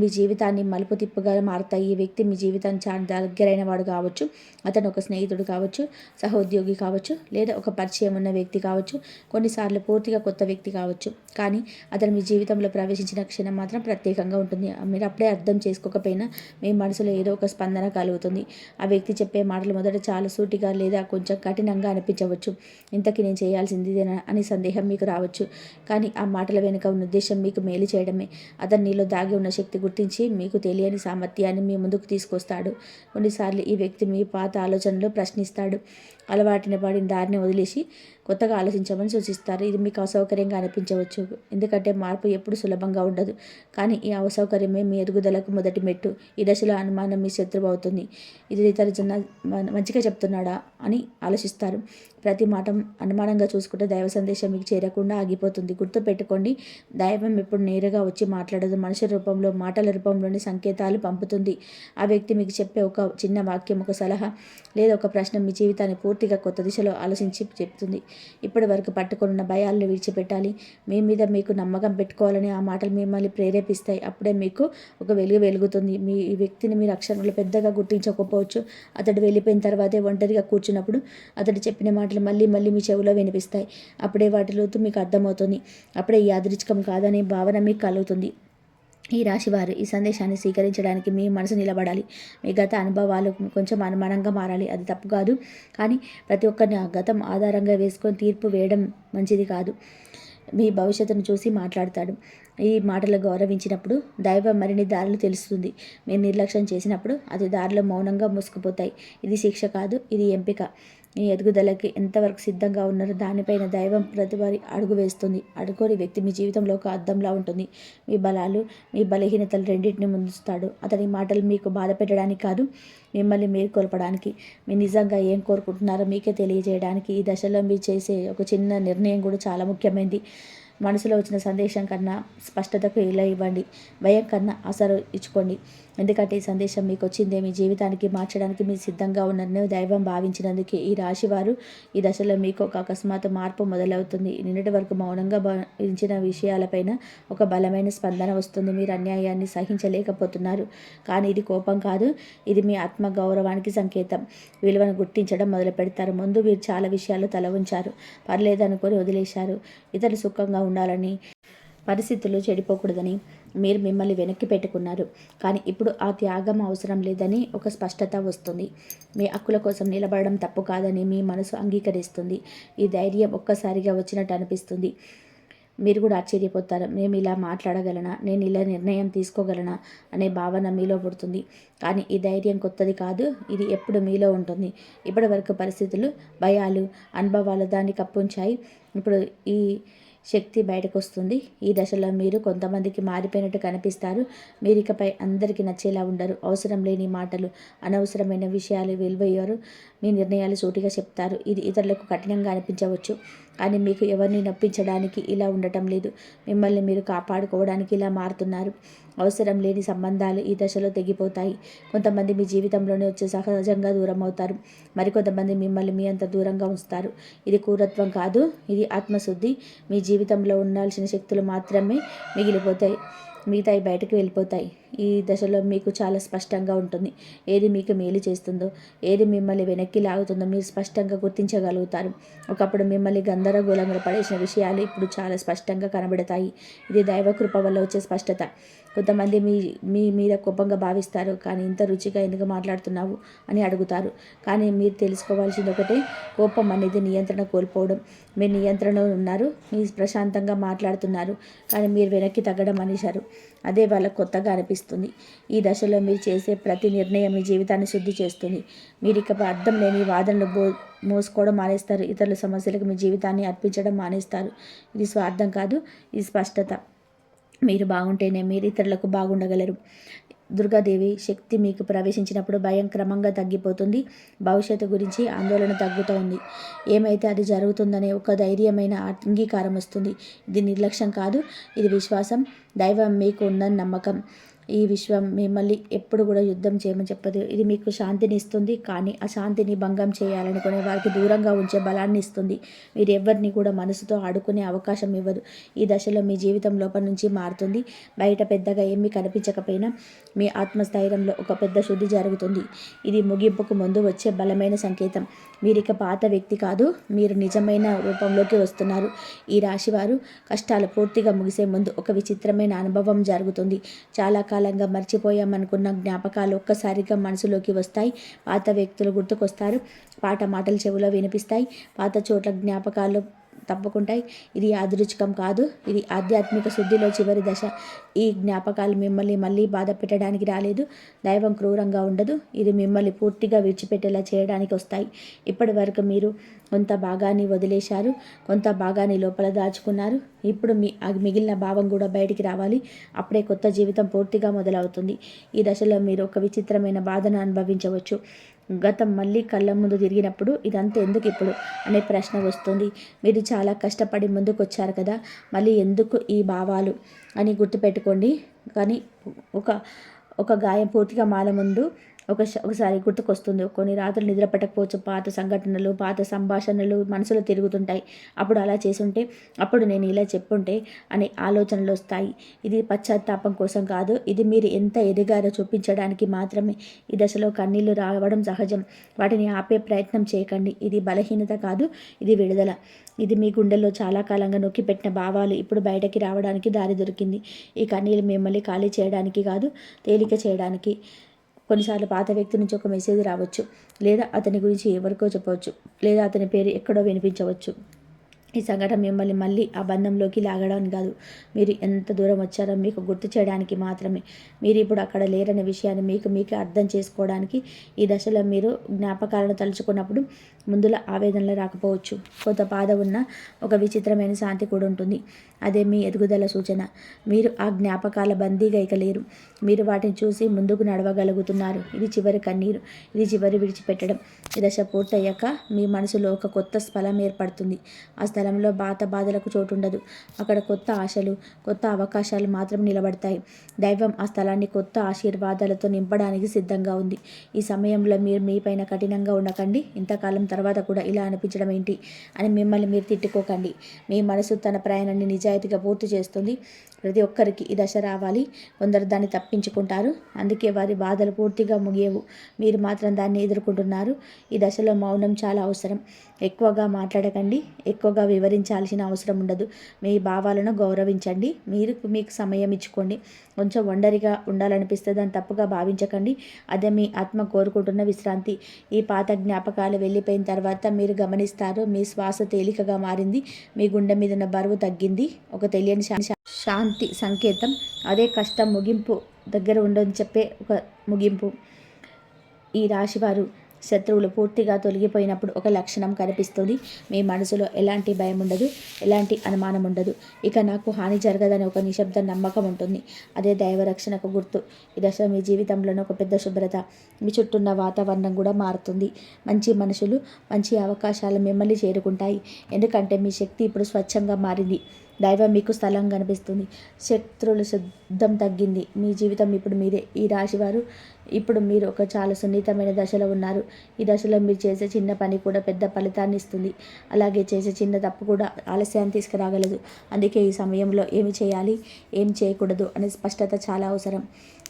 A: మీ జీవితాన్ని మలుపు తిప్పుగా మారుతాయి. ఈ వ్యక్తి మీ జీవితానికి చాలా దగ్గరైన వాడు కావచ్చు, అతను ఒక స్నేహితుడు కావచ్చు, సహోద్యోగి కావచ్చు, లేదా ఒక పరిచయం ఉన్న వ్యక్తి కావచ్చు, కొన్నిసార్లు పూర్తిగా కొత్త వ్యక్తి కావచ్చు. కానీ అతను మీ జీవితంలో ప్రవేశించిన క్షణం మాత్రం ప్రత్యేకంగా ఉంటుంది. మీరు అప్పుడే అర్థం చేసుకోకపోయినా మీ మనసులో ఏదో ఒక స్పందన కలుగుతుంది. ఆ వ్యక్తి చెప్పే మాటలు మొదట చాలా సూటిగా లేదా కొంచెం కఠినంగా అనిపించవచ్చు. ఇంతకీ నేను చేయాల్సింది ఇదేనా అని సందేహం మీకు రావచ్చు, కానీ ఆ మాటల వెనుక ఉన్న ఉద్దేశం మీకు మేలు చేయడమే. అతను నీలో దాగి ఉన్న శక్తి గుర్తించి మీకు తెలియని సామర్థ్యాన్ని మీ ముందుకు తీసుకొస్తాడు. కొన్నిసార్లు ఈ వ్యక్తి మీ పాత ఆలోచనలు ప్రశ్నిస్తాడు, అలవాటిన పడిన దారిని వదిలేసి కొత్తగా ఆలోచించమని సూచిస్తారు. ఇది మీకు అసౌకర్యంగా అనిపించవచ్చు, ఎందుకంటే మార్పు ఎప్పుడు సులభంగా ఉండదు. కానీ ఈ అసౌకర్యమే మీ ఎదుగుదలకు మొదటి మెట్టు. ఈ దశలో అనుమానం మీ శత్రువు అవుతుంది. ఇది ఇతర జన మంచిగా చెప్తున్నాడా అని ఆలోచిస్తారు. ప్రతి మాట అనుమానంగా చూసుకుంటే దైవ సందేశం మీకు చేరకుండా ఆగిపోతుంది. గుర్తుపెట్టుకోండి, దైవం ఎప్పుడు నేరుగా వచ్చి మాట్లాడదు, మనుషుల రూపంలో, మాటల రూపంలోని సంకేతాలు పంపుతుంది. ఆ వ్యక్తి మీకు చెప్పే ఒక చిన్న వాక్యం, ఒక సలహా లేదా ఒక ప్రశ్న మీ జీవితాన్ని పూర్తిగా కొత్త దిశలో ఆలోచించి చెప్తుంది. ఇప్పటి వరకు పట్టుకున్న భయాలను విడిచిపెట్టాలి, మీ మీద మీకు నమ్మకం పెట్టుకోవాలని ఆ మాటలు మిమ్మల్ని ప్రేరేపిస్తాయి. అప్పుడే మీకు ఒక వెలుగు వెలుగుతుంది. ఈ వ్యక్తిని మీరు అక్షరంలో పెద్దగా గుర్తించకపోవచ్చు. అతడు వెళ్ళిపోయిన తర్వాతే ఒంటరిగా కూర్చున్నప్పుడు అతడు చెప్పిన మాటలు మళ్ళీ మళ్ళీ మీ చెవిలో వినిపిస్తాయి. అప్పుడే వాటి లోతు మీకు అర్థమవుతుంది. అప్పుడే ఈ యాదృచ్ఛికం కాదనే భావన మీకు కలుగుతుంది. ఈ రాశివారు ఈ సందేశాన్ని స్వీకరించడానికి మీ మనసు నిలబడాలి. మీ గత అనుభవాలు కొంచెం అనుమానంగా మారాలి, అది తప్పు కాదు, కానీ ప్రతి ఒక్కరిని ఆ గతం ఆధారంగా వేసుకొని తీర్పు వేయడం మంచిది కాదు. మీ భవిష్యత్తును చూసి మాట్లాడతాడు. ఈ మాటలు గౌరవించినప్పుడు దైవం మరిన్ని దారులు తెలుస్తుంది. మీరు నిర్లక్ష్యం చేసినప్పుడు అది దారిలో మౌనంగా మూసుకుపోతాయి. ఇది శిక్ష కాదు, ఇది ఎంపిక. మీ ఎదుగుదలకి ఎంతవరకు సిద్ధంగా ఉన్నారో దానిపైన దైవం ప్రతివారి అడుగు వేస్తుంది. అడుగుని వ్యక్తి మీ జీవితంలో ఒక అద్దంలా ఉంటుంది. మీ బలాలు, మీ బలహీనతలు రెండింటిని ముందుస్తాడు. అతని మాటలు మీకు బాధ పెట్టడానికి కాదు, మిమ్మల్ని మేల్కొల్పడానికి, మీరు నిజంగా ఏం కోరుకుంటున్నారో మీకే తెలియజేయడానికి. ఈ దశలో మీరు చేసే ఒక చిన్న నిర్ణయం కూడా చాలా ముఖ్యమైనది. మనసులో వచ్చిన సందేశం కన్నా స్పష్టతకు ఇలా ఇవ్వండి, భయం కన్నా అసలు ఇచ్చుకోండి. ఎందుకంటే ఈ సందేశం మీకు వచ్చిందే మీ జీవితానికి మార్చడానికి మీరు సిద్ధంగా ఉన్నారని దైవం భావించినందుకే. ఈ రాశివారు ఈ దశలో మీకు ఒక అకస్మాత్ మార్పు మొదలవుతుంది. నిన్నటి వరకు మౌనంగా భావించిన విషయాలపైన ఒక బలమైన స్పందన వస్తుంది. మీరు అన్యాయాన్ని సహించలేకపోతున్నారు, కానీ ఇది కోపం కాదు, ఇది మీ ఆత్మ గౌరవానికి సంకేతం. విలువను గుర్తించడం మొదలు పెడతారు. ముందు మీరు చాలా విషయాలు తల ఉంచారు, పర్లేదనుకొని వదిలేశారు. ఇతరులు సుఖంగా ఉండాలని, పరిస్థితులు చెడిపోకూడదని మీరు మిమ్మల్ని వెనక్కి పెట్టుకున్నారు. కానీ ఇప్పుడు ఆ త్యాగం అవసరం లేదని ఒక స్పష్టత వస్తుంది. మీ హక్కుల కోసం నిలబడడం తప్పు కాదని మీ మనసు అంగీకరిస్తుంది. ఈ ధైర్యం ఒక్కసారిగా వచ్చినట్టు అనిపిస్తుంది. మీరు కూడా ఆశ్చర్యపోతారు. మేము ఇలా మాట్లాడగలనా, నేను ఇలా నిర్ణయం తీసుకోగలనా అనే భావన మీలో పుడుతుంది. కానీ ఈ ధైర్యం కొత్తది కాదు, ఇది ఎప్పుడు మీలో ఉంటుంది. ఇప్పటి వరకు పరిస్థితులు, భయాలు, అనుభవాలు దాన్ని కప్పుంచాయి. ఇప్పుడు ఈ శక్తి బయటకు వస్తుంది. ఈ దశలో మీరు కొంతమందికి మారిపోయినట్టు కనిపిస్తారు. మీరు ఇకపై అందరికీ నచ్చేలా ఉండరు. అవసరం లేని మాటలు, అనవసరమైన విషయాలు వెలువయ్యారు. మీ నిర్ణయాలు సూటిగా చెప్తారు. ఇది ఇతరులకు కఠినంగా అనిపించవచ్చు, కానీ మీకు ఎవరిని నొప్పించడానికి ఇలా ఉండటం లేదు. మిమ్మల్ని మీరు కాపాడుకోవడానికి ఇలా మారుతున్నారు. అవసరం లేని సంబంధాలు ఈ దశలో తెగిపోతాయి. కొంతమంది మీ జీవితంలోనే వచ్చి సహజంగా దూరం అవుతారు. మరికొంతమంది మిమ్మల్ని మీ అంత దూరంగా ఉంచుతారు. ఇది క్రూరత్వం కాదు, ఇది ఆత్మశుద్ధి. మీ జీవితంలో ఉండాల్సిన శక్తులు మాత్రమే మిగిలిపోతాయి, మిగతాయి బయటకు వెళ్ళిపోతాయి. ఈ దశలో మీకు చాలా స్పష్టంగా ఉంటుంది. ఏది మీకు మేలు చేస్తుందో, ఏది మిమ్మల్ని వెనక్కి లాగుతుందో మీరు స్పష్టంగా గుర్తించగలుగుతారు. ఒకప్పుడు మిమ్మల్ని గందరగోళంగా పడేసిన విషయాలు ఇప్పుడు చాలా స్పష్టంగా కనబడతాయి. ఇది దైవకృప వల్ల వచ్చే స్పష్టత. కొంతమంది మీ మీద కోపంగా భావిస్తారు. కానీ ఇంత రుచిగా ఎందుకు మాట్లాడుతున్నావు అని అడుగుతారు. కానీ మీరు తెలుసుకోవాల్సింది ఒకటే, కోపం అనేది నియంత్రణ కోల్పోవడం. మీరు నియంత్రణలో ఉన్నారు, మీరు ప్రశాంతంగా మాట్లాడుతున్నారు, కానీ మీరు వెనక్కి తగ్గడం అనేశారు. అదే వాళ్ళకు కొత్తగా అనిపిస్తుంది. ఈ దశలో మీరు చేసే ప్రతి నిర్ణయం మీ జీవితాన్ని శుద్ధి చేస్తుంది. మీరు ఇక అర్థం లేని వాదనలు మోసుకోవడం మానేస్తారు. ఇతరుల సమస్యలకు మీ జీవితాన్ని అర్పించడం మానేస్తారు. ఇది స్వార్థం కాదు, ఇది స్పష్టత. మీరు బాగుంటేనే మీరు ఇతరులకు బాగుండగలరు. దుర్గాదేవి శక్తి మీకు ప్రవేశించినప్పుడు భయం క్రమంగా తగ్గిపోతుంది. భవిష్యత్తు గురించి ఆందోళన తగ్గుతోంది. ఏమైతే అది జరుగుతుందనే ఒక ధైర్యమైన అంగీకారం వస్తుంది. ఇది నిర్లక్ష్యం కాదు, ఇది విశ్వాసం. దైవం మీకు ఉందని నమ్మకం. ఈ విశ్వం మిమ్మల్ని ఎప్పుడు కూడా యుద్ధం చేయమని చెప్పదు. ఇది మీకు శాంతిని ఇస్తుంది, కానీ ఆ శాంతిని భంగం చేయాలనుకునే వారికి దూరంగా ఉంచే బలాన్ని ఇస్తుంది. మీరు ఎవరిని కూడా మనసుతో ఆడుకునే అవకాశం ఇవ్వదు. ఈ దశలో మీ జీవితం లోపల నుంచి మారుతుంది. బయట పెద్దగా ఏమీ కనిపించకపోయినా మీ ఆత్మస్థైర్యంలో ఒక పెద్ద శుద్ధి జరుగుతుంది. ఇది ముగింపుకు ముందు వచ్చే బలమైన సంకేతం. మీరిక పాత వ్యక్తి కాదు, మీరు నిజమైన రూపంలోకి వస్తున్నారు. ఈ రాశివారు కష్టాలు పూర్తిగా ముగిసే ముందు ఒక విచిత్రమైన అనుభవం జరుగుతుంది. చాలా కాలంగా మర్చిపోయామనుకున్న జ్ఞాపకాలు ఒక్కసారిగా మనసులోకి వస్తాయి. పాత వ్యక్తులు గుర్తుకొస్తారు. పాత మాటలు చెవిలో వినిపిస్తాయి. పాత చోట్ల జ్ఞాపకాలు తప్పుకుంటాయి. ఇది యాదృచ్ఛికం కాదు, ఇది ఆధ్యాత్మిక శుద్ధిలో చివరి దశ. ఈ జ్ఞాపకాలు మిమ్మల్ని మళ్ళీ బాధ పెట్టడానికి రాలేదు. దైవం క్రూరంగా ఉండదు. ఇది మిమ్మల్ని పూర్తిగా విడిచిపెట్టేలా చేయడానికి వస్తాయి. ఇప్పటి వరకు మీరు కొంత భాగాన్ని వదిలేశారు, కొంత భాగాన్ని లోపల దాచుకున్నారు. ఇప్పుడు మిగిలిన భావం కూడా బయటికి రావాలి. అప్పుడే కొత్త జీవితం పూర్తిగా మొదలవుతుంది. ఈ దశలో మీరు ఒక విచిత్రమైన బాధను అనుభవించవచ్చు. గతం మళ్ళీ కళ్ళ ముందు తిరిగినప్పుడు ఇదంతా ఎందుకు ఇప్పుడు అనే ప్రశ్న వస్తుంది. మీరు చాలా కష్టపడి ముందుకు వచ్చారు కదా, మళ్ళీ ఎందుకు ఈ భావాలు అని గుర్తుపెట్టుకోండి. కానీ ఒక గాయం పూర్తిగా మాల ముందు ఒకసారి గుర్తుకొస్తుంది. కొన్ని రాత్రులు నిద్ర పట్టకపోవచ్చు. పాత సంఘటనలు, పాత సంభాషణలు మనసులో తిరుగుతుంటాయి. అప్పుడు అలా చేసుంటే, అప్పుడు నేను ఇలా చెప్పుంటే అనే ఆలోచనలు వస్తాయి. ఇది పశ్చాత్తాపం కోసం కాదు, ఇది మీరు ఎంత ఎదిగారో చూపించడానికి మాత్రమే. ఈ దశలో కన్నీళ్లు రావడం సహజం. వాటిని ఆపే ప్రయత్నం చేయకండి. ఇది బలహీనత కాదు, ఇది విడుదల. ఇది మీ గుండెల్లో చాలా కాలంగా నొక్కిపెట్టిన భావాలు ఇప్పుడు బయటకి రావడానికి దారి దొరికింది. ఈ కన్నీళ్ళు మిమ్మల్ని ఖాళీ చేయడానికి కాదు, తేలిక చేయడానికి. కొన్నిసార్లు పాత వ్యక్తి నుంచి ఒక మెసేజ్ రావచ్చు, లేదా అతని గురించి ఎవరికో చెప్పవచ్చు, లేదా అతని పేరు ఎక్కడో వినిపించవచ్చు. ఈ సంఘటన మిమ్మల్ని మళ్ళీ ఆ బంధంలోకి లాగడానికి కాదు, మీరు ఎంత దూరం వచ్చారో మీకు గుర్తు చేయడానికి మాత్రమే. మీరు ఇప్పుడు అక్కడ లేరనే విషయాన్ని మీకు అర్థం చేసుకోవడానికి. ఈ దశలో మీరు జ్ఞాపకాలను తలుచుకున్నప్పుడు ముందుల ఆవేదనలు రాకపోవచ్చు. కొంత బాధ ఉన్న ఒక విచిత్రమైన శాంతి కూడా ఉంటుంది. అదే మీ ఎదుగుదల సూచన. మీరు ఆ జ్ఞాపకాల బందీగా ఇక లేరు. మీరు వాటిని చూసి ముందుకు నడవగలుగుతున్నారు. ఇది చివరి కన్నీరు, ఇది చివరి విడిచిపెట్టడం. ఈ దశ పూర్తయ్యాక మీ మనసులో ఒక కొత్త స్థలం ఏర్పడుతుంది. ఆ స్థలంలో పాత బాధలకు చోటుండదు. అక్కడ కొత్త ఆశలు, కొత్త అవకాశాలు మాత్రం నిలబడతాయి. దైవం ఆ స్థలాన్ని కొత్త ఆశీర్వాదాలతో నింపడానికి సిద్ధంగా ఉంది. ఈ సమయంలో మీరు మీపైన కఠినంగా ఉండకండి. ఇంతకాలం తర్వాత కూడా ఇలా అనిపించడం ఏంటి అని మిమ్మల్ని మీరు తిట్టుకోకండి. మీ మనసు తన ప్రయాణాన్ని నిజాయితీగా పూర్తి చేస్తుంది. ప్రతి ఒక్కరికి ఈ దశ రావాలి. కొందరు దాన్ని తప్పించుకుంటారు, అందుకే వారి బాధలు పూర్తిగా ముగియవు. మీరు మాత్రం దాన్ని ఎదుర్కొంటున్నారు. ఈ దశలో మౌనం చాలా అవసరం. ఎక్కువగా మాట్లాడకండి, ఎక్కువగా వివరించాల్సిన అవసరం ఉండదు. మీ భావాలను గౌరవించండి, మీకు సమయం ఇచ్చుకోండి. కొంచెం ఒంటరిగా ఉండాలనిపిస్తే దాన్ని తప్పుగా భావించకండి. అదే మీ ఆత్మ కోరుకుంటున్న విశ్రాంతి. ఈ పాత జ్ఞాపకాలు వెళ్ళిపోయిన తర్వాత మీరు గమనిస్తారు, మీ శ్వాస తేలికగా మారింది, మీ గుండె మీద ఉన్న బరువు తగ్గింది. ఒక తెలియని శాంతి సంకేతం. అదే కష్టం ముగింపు దగ్గర ఉండని చెప్పే ఒక ముగింపు. ఈ రాశివారు శత్రువులు పూర్తిగా తొలగిపోయినప్పుడు ఒక లక్షణం కనిపిస్తుంది. మీ మనసులో ఎలాంటి భయం ఉండదు, ఎలాంటి అనుమానం ఉండదు. ఇక నాకు హాని జరగదని ఒక నిశ్శబ్ద నమ్మకం ఉంటుంది. అదే దైవరక్షణకు గుర్తు. ఈ దశ మీ జీవితంలోనే ఒక పెద్ద శుభ్రత. మీ చుట్టూన్న వాతావరణం కూడా మారుతుంది. మంచి మనుషులు, మంచి అవకాశాలు మిమ్మల్ని చేరుకుంటాయి. ఎందుకంటే మీ శక్తి ఇప్పుడు స్వచ్ఛంగా మారింది. దైవం మీకు స్థలం కనిపిస్తుంది. శత్రువుల శబ్దం తగ్గింది. మీ జీవితం ఇప్పుడు మీరే. ఈ రాశివారు ఇప్పుడు మీరు ఒక చాలా సున్నితమైన దశలో ఉన్నారు. ఈ దశలో మీరు చేసే చిన్న పని కూడా పెద్ద ఫలితాన్ని ఇస్తుంది. అలాగే చేసే చిన్న తప్పు కూడా ఆలస్యాన్ని తీసుకురాగలదు. అందుకే ఈ సమయంలో ఏమి చేయాలి, ఏం చేయకూడదు అనే స్పష్టత చాలా అవసరం.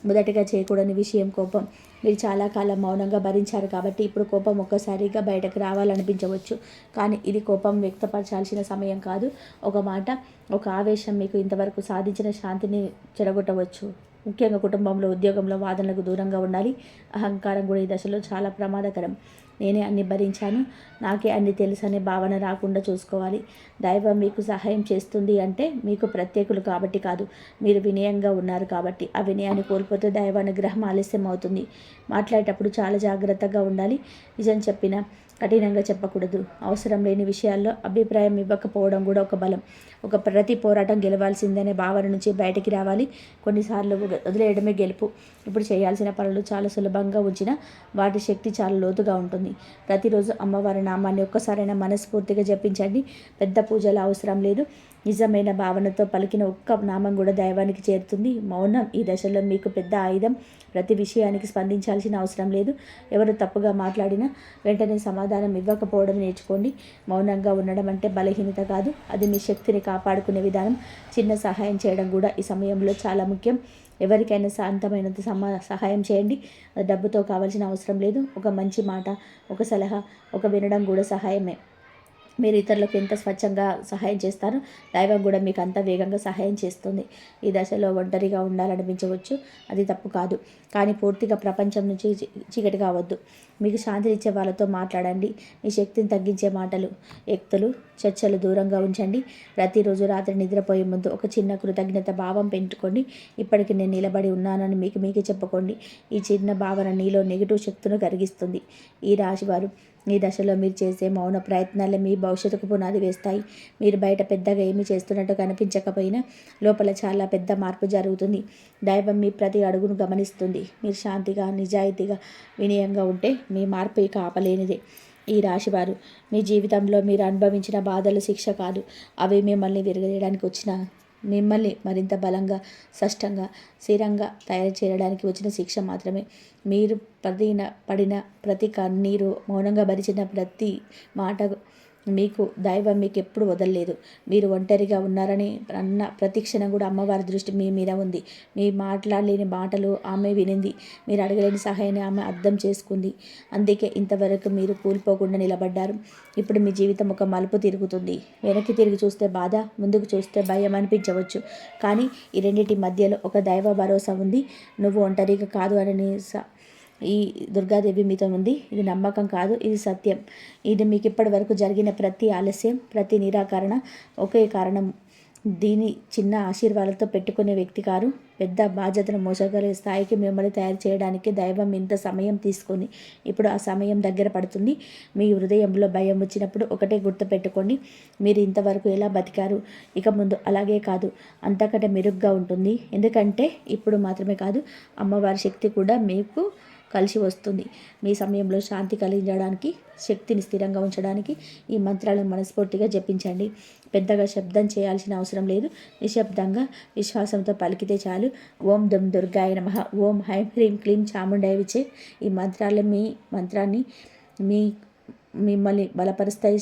A: మొదటిగా చేయకూడని విషయం కోపం. మీరు చాలా కాలం మౌనంగా భరించారు కాబట్టి ఇప్పుడు కోపం ఒక్కసారిగా బయటకు రావాలనిపించవచ్చు. కానీ ఇది కోపం వ్యక్తపరచాల్సిన సమయం కాదు. ఒక మాట, ఒక ఆవేశం మీకు ఇంతవరకు సాధించిన శాంతిని చెడగొట్టవచ్చు. ముఖ్యంగా కుటుంబంలో, ఉద్యోగంలో వాదనలకు దూరంగా ఉండాలి. అహంకారం కూడా ఈ దశలో చాలా ప్రమాదకరం. నేనే అన్ని భరించాను, నాకే అన్ని తెలుసు అనే భావన రాకుండా చూసుకోవాలి. దైవం మీకు సహాయం చేస్తుంది అంటే మీకు ప్రత్యేకులు కాబట్టి కాదు, మీరు వినయంగా ఉన్నారు కాబట్టి. ఆ వినయాన్ని కోల్పోతే దైవానుగ్రహం ఆలస్యం అవుతుంది. మాట్లాడేటప్పుడు చాలా జాగ్రత్తగా ఉండాలి. నిజం చెప్పినా కఠినంగా చెప్పకూడదు. అవసరం లేని విషయాల్లో అభిప్రాయం ఇవ్వకపోవడం కూడా ఒక బలం. ప్రతి పోరాటం గెలవాల్సిందనే భావన నుంచి బయటికి రావాలి. కొన్నిసార్లు వదిలేయడమే గెలుపు. ఇప్పుడు చేయాల్సిన పనులు చాలా సులభంగా ఉంచినా వాటి శక్తి చాలా లోతుగా ఉంటుంది. ప్రతిరోజు అమ్మవారి నామాన్ని ఒక్కసారైనా మనస్ఫూర్తిగా జపించండి. పెద్ద పూజలు అవసరం లేదు. నిజమైన భావనతో పలికిన ఒక్క నామం కూడా దైవానికి చేరుతుంది. మౌనం ఈ దశలో మీకు పెద్ద ఆయుధం. ప్రతి విషయానికి స్పందించాల్సిన అవసరం లేదు. ఎవరు తప్పుగా మాట్లాడినా వెంటనే సమాధానం ఇవ్వకపోవడం నేర్చుకోండి. మౌనంగా ఉండడం అంటే బలహీనత కాదు, అది మీ శక్తిని కాపాడుకునే విధానం. చిన్న సహాయం చేయడం కూడా ఈ సమయంలో చాలా ముఖ్యం. ఎవరికైనా శాంతమైనంత సహాయం చేయండి. డబ్బుతో కావాల్సిన అవసరం లేదు. ఒక మంచి మాట, ఒక సలహా, ఒక వినడం కూడా సహాయమే. మీరు ఇతరులకు ఎంత స్వచ్ఛంగా సహాయం చేస్తారో దైవం కూడా మీకు అంత వేగంగా సహాయం చేస్తుంది. ఈ దశలో ఒంటరిగా ఉండాలనిపించవచ్చు, అది తప్పు కాదు. కానీ పూర్తిగా ప్రపంచం నుంచి చీకటి కావద్దు. మీకు శాంతినిచ్చే వాళ్ళతో మాట్లాడండి. మీ శక్తిని తగ్గించే మాటలు, వ్యక్తులు, చర్చలు దూరంగా ఉంచండి. ప్రతిరోజు రాత్రి నిద్రపోయే ముందు ఒక చిన్న కృతజ్ఞత భావం పెట్టుకోండి. ఇప్పటికి నేను నిలబడి ఉన్నానని మీకే చెప్పుకోండి. ఈ చిన్న భావన నీలో నెగిటివ్ శక్తిని కరిగిస్తుంది. ఈ రాశివారు ఈ దశలో మీరు చేసే మౌన ప్రయత్నాలే మీ భవిష్యత్తుకు పునాది వేస్తాయి. మీరు బయట పెద్దగా ఏమీ చేస్తున్నట్టు కనిపించకపోయినా లోపల చాలా పెద్ద మార్పు జరుగుతుంది. దైవం మీ ప్రతి అడుగును గమనిస్తుంది. మీరు శాంతిగా, నిజాయితీగా, వినయంగా ఉంటే మీ మార్పు ఇక ఆపలేనిదే. ఈ రాశివారు మీ జీవితంలో మీరు అనుభవించిన బాధలు శిక్ష కాదు, అవి మిమ్మల్ని విరగదీయడానికి వచ్చిన, మిమ్మల్ని మరింత బలంగా, స్పష్టంగా, స్థిరంగా తయారు చేయడానికి వచ్చిన శిక్ష మాత్రమే. మీరు పడిన ప్రతి కన్నీరు, మౌనంగా భరించిన ప్రతి మాట దైవం మీకు ఎప్పుడు వదలలేదు. మీరు ఒంటరిగా ఉన్నారని అన్న ప్రతి క్షణం కూడా అమ్మవారి దృష్టి మీ మీద ఉంది. మీ మాట్లాడలేని మాటలు ఆమె వినింది. మీరు అడగలేని సహాయాన్ని ఆమె అర్థం చేసుకుంది. అందుకే ఇంతవరకు మీరు కూలిపోకుండా నిలబడ్డారు. ఇప్పుడు మీ జీవితం ఒక మలుపు తిరుగుతుంది. వెనక్కి తిరిగి చూస్తే బాధ, ముందుకు చూస్తే భయం అనిపించవచ్చు. కానీ ఈ రెండింటి మధ్యలో ఒక దైవ భరోసా ఉంది. నువ్వు ఒంటరిగా కాదు అని ఈ దుర్గాదేవి మీతో ఉంది. ఇది నమ్మకం కాదు, ఇది సత్యం. ఇది మీకు ఇప్పటి వరకు జరిగిన ప్రతి ఆలస్యం, ప్రతి నిరాకరణ ఒకే కారణం. దీని చిన్న ఆశీర్వాదాలతో పెట్టుకునే వ్యక్తి కారు. పెద్ద బాధ్యతను మోసగలిగే స్థాయికి మిమ్మల్ని తయారు చేయడానికి దైవం ఇంత సమయం తీసుకొని ఇప్పుడు ఆ సమయం దగ్గర పడుతుంది. మీ హృదయంలో భయం వచ్చినప్పుడు ఒకటే గుర్తుపెట్టుకోండి, మీరు ఇంతవరకు ఎలా బతికారు, ఇక ముందు అలాగే కాదు, అంతకంటే మెరుగ్గా ఉంటుంది. ఎందుకంటే ఇప్పుడు మాత్రమే కాదు, అమ్మవారి శక్తి కూడా మీకు కలిసి వస్తుంది. మీ సమయంలో శాంతి కలిగించడానికి, శక్తిని స్థిరంగా ఉంచడానికి ఈ మంత్రాలను మనస్ఫూర్తిగా జపించండి. పెద్దగా శబ్దం చేయాల్సిన అవసరం లేదు. నిశ్శబ్దంగా విశ్వాసంతో పలికితే చాలు. ఓం దుం దుర్గాయ నమః, ఓం హైం హ్రీం క్లీం చాముండాయ విచే. ఈ మంత్రాన్ని మిమ్మల్ని బలపరుస్తాయి.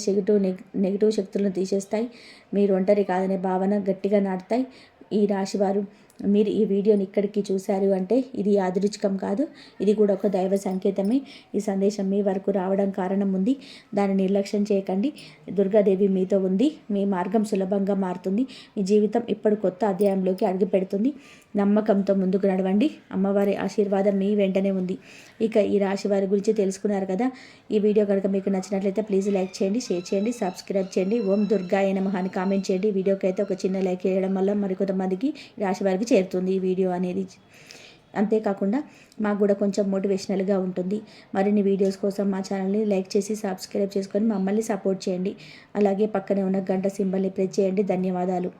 A: నెగిటివ్ శక్తులను తీసేస్తాయి. మీరు ఒంటరి కాదనే భావన గట్టిగా నాటుతాయి. ఈ రాశివారు మీరు ఈ వీడియోని ఇక్కడికి చూశారు అంటే ఇది యాదృచ్ఛికం కాదు, ఇది కూడా ఒక దైవ సంకేతమే. ఈ సందేశం మీ వరకు రావడం కారణం ఉంది. దాన్ని నిర్లక్ష్యం చేయకండి. దుర్గాదేవి మీతో ఉంది. మీ మార్గం సులభంగా మారుతుంది. మీ జీవితం ఇప్పుడు కొత్త అధ్యాయంలోకి అడుగు పెడుతుంది. నమ్మకంతో ముందుకు నడవండి. అమ్మవారి ఆశీర్వాదం మీ వెంటనే ఉంది. ఇక ఈ రాశి వారి గురించి తెలుసుకున్నారు కదా. ఈ వీడియో కనుక మీకు నచ్చినట్లయితే ప్లీజ్ లైక్ చేయండి, షేర్ చేయండి, సబ్స్క్రైబ్ చేయండి. ఓం దుర్గాయ నమః అని కామెంట్ చేయండి. వీడియోకి అయితే ఒక చిన్న లైక్ చేయడం వల్ల మరికొంతమందికి రాశి వారికి చేరుతుంది ఈ వీడియో అనేది. అంతేకాకుండా మాకు కూడా కొంచెం మోటివేషనల్గా ఉంటుంది. మరిన్ని వీడియోస్ కోసం మా ఛానల్ని లైక్ చేసి సబ్స్క్రైబ్ చేసుకొని మమ్మల్ని సపోర్ట్ చేయండి. అలాగే పక్కనే ఉన్న గంట సింబల్ని ప్రెస్ చేయండి. ధన్యవాదాలు.